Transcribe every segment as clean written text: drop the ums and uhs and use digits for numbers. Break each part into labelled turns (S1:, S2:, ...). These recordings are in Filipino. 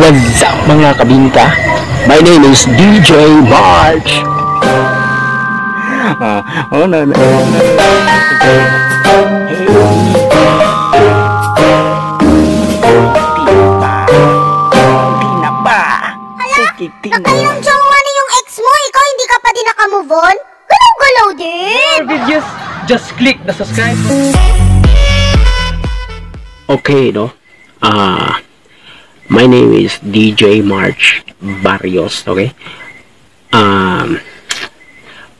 S1: What's up mga kabinta? My name is DJ March. Oh no no.
S2: Nakailang jowa na yung ex mo, ikaw hindi ka pa din nakamove on? Galaw-galaw din!
S3: Videos, just click the subscribe.
S1: Okay, no? My name is DJ March Barrios, okay?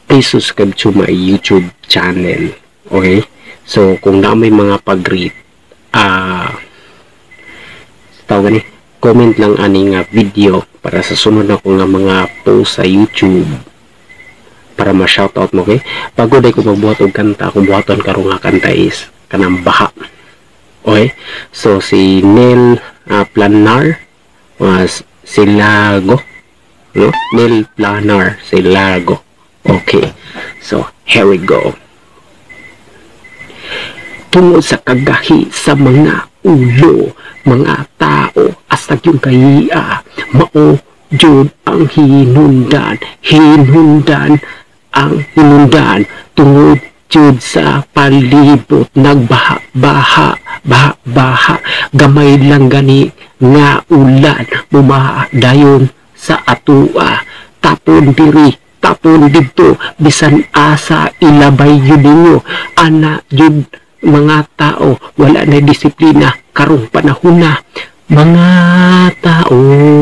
S1: Please subscribe to my YouTube channel, okay? So, kung na may mga pag-rate, tawag ni, comment lang aning video para sa sunod na kong mga post sa YouTube para ma-shoutout mo, okay? Pagod ay ko magbuhat og kanta, kung buhaton karong nga kanta is kanang baha. Okay, so si Neil Planar was Silago, no? Neil Planar Silago. Okay, so here we go. Tungod sa kagahi sa mga ulo, mga tao, asag yung kaya, mao jud ang hinundan ang hinundan, tungod jud sa palibot, nagbaha, gamay lang gani nga ulan, dayon sa atua, tapon diri, tapon dito, bisan asa ilabay yun ninyo, ana yun mga tao, wala na disiplina, karong panahon na, mga tao,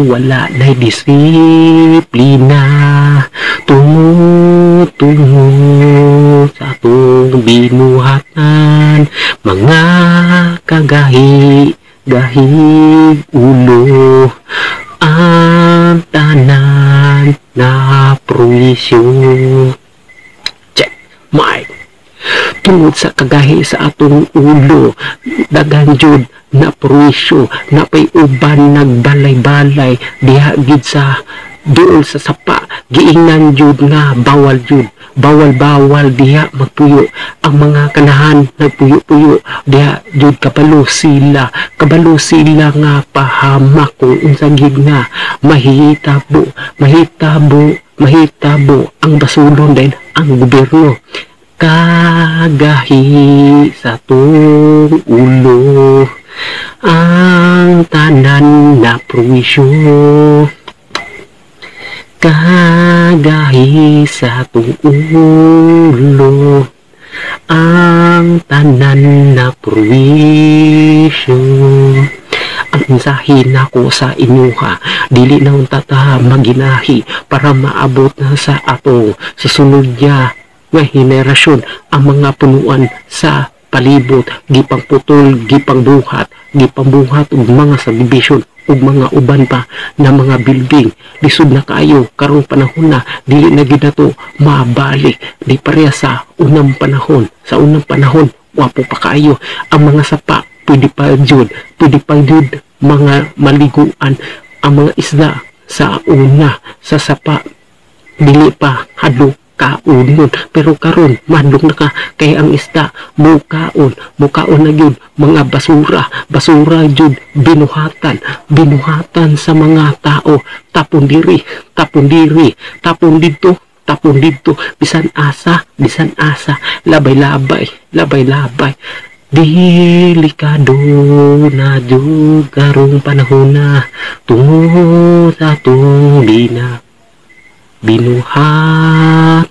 S1: wala na disiplina, tungo sa atong binuhatan, mga kagahi, ulo, ang tanan na prowisyo. Check, mic. Tungod sa kagahi sa atong ulo, dagan jud na prowisyo, na pay uban nagbalay-balay, diha gid sa doon sa sapa, giingnan jud nga bawal bawal diha magpuyo, ang mga kanahan nagpuyo-puyo, diha jud kabalo sila nga pahamak kung unsa gid nga mahitabo ang basulon din ang gobyerno. Kagahi sa tong ulo, ang tanan na prowisyo. Kagahi sa tong ulo, ang tanan na prowisyo. Ang mensahe nako sa inyo dili na unta ta maginahi para maabot na sa atong susunod nga henerasyon ang mga punuan sa palibot, gipang putol, gipang buhat og mga subdivision ug mga uban pa na mga building. Lisod na kayo karong panahon na dili na gid nato mabalik di pareha sa unang panahon. Sa unang panahon wapo pa kayo ang mga sapa, pwede pa jud mga maliguan ang mga isda sa una sa sapa, dili pa hadlok kaunon, pero karon madlok na ka kay ang isda mukaon na gyud mga basura jud binuhatan sa mga tao, tapon dito bisan asa labay delikado na jud karong panahon na tungod sa atong binuhatan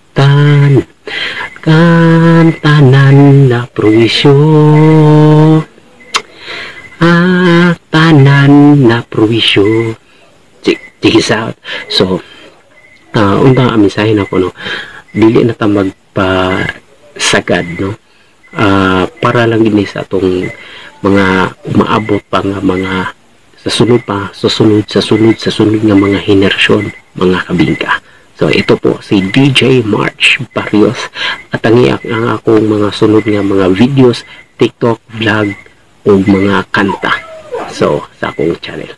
S1: kan tanan na prowisyo, tanan na prowisyo. Check this out. So unta ang mensahe na ko, no, dili na ta magpasagad, no, para lang din sa atong mga umaabot pa nga mga sasunod nga mga henerasyon, mga kabingka. So ito po si DJ March Barrios at ang akong mga sunod nga mga videos, TikTok, vlog o mga kanta. So sa akong channel.